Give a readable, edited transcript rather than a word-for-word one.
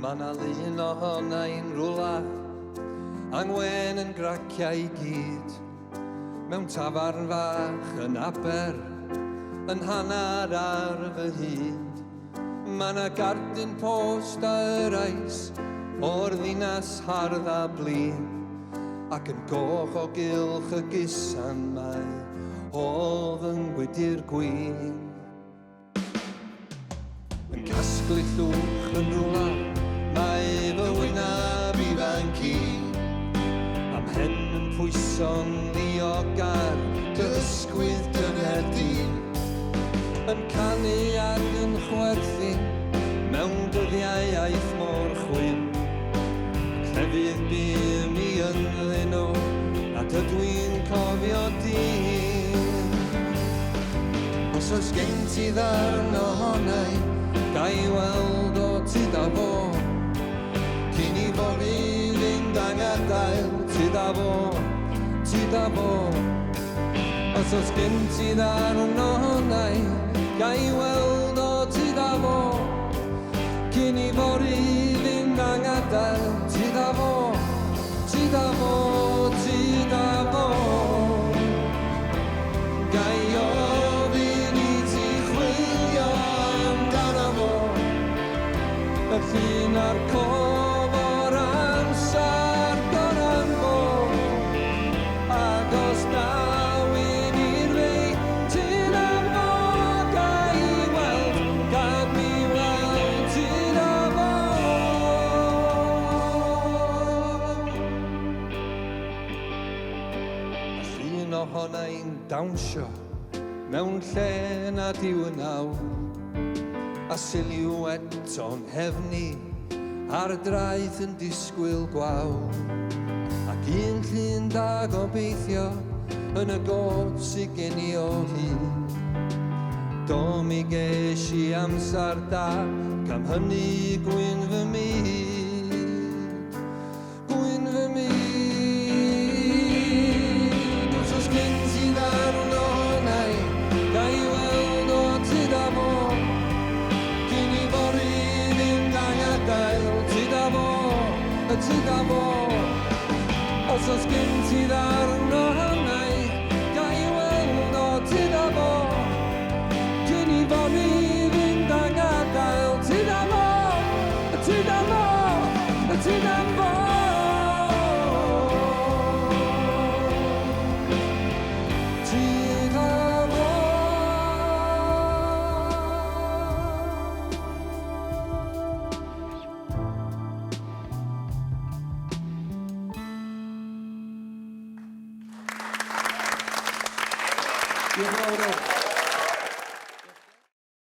Ma' 'na lun ohona i'n rwla angwen yn graciau I gyd mewn tafarn fach yn Aber yn hannar ar fy hyd. Ma' 'na gardyn post a erais o'r ddinas hardd a blin ac yn goch o gylch y gusan mae oedd yn gwydyr gwyn. Yn casglu llwch yn rwla mae fy wynab ifanc I am hen yn pwyso'n ddiogad dysgwydd dynedyn yn canu ac yn chwerthin mewn dyddiau iaith mor chwyn crefydd bym I ynddyn nhw a dydw i'n cofio dyn. Os oes gen ti ddarn ohonau gai weld o tyd a fo cyn I fory fynd ang adael tyd a fo. Os oes gen ti ddarn ohonau gai weld o tyd a fo cyn I fory fynd ang adael tyd a fo. Gai ofyn I ti chwilio amdano fo y llun a'r cof o'r amser goran fo ac os dawyn i'r fei tyd a fo gai weld gad mi weld tyd a fo. A llun ohona i'n dawnsio mewn lle nad yw yn awr a silhouette o'n hefni ar y draeth yn disgwyl gwawr ac un llun da gobeithio yn y god sy gen I o hyd. Do mi ges I amser da cam hynny gwyn fy myd. Os oes gen ti ddarn ohonau gai weld o tyd a fo cyn I fory fynd ang adael tyd a fo. Os oes gen ti ddarn ohonau gai weld o tyd a fo cyn I fory fynd ang adael tyd a fo. Diolch yn fawr.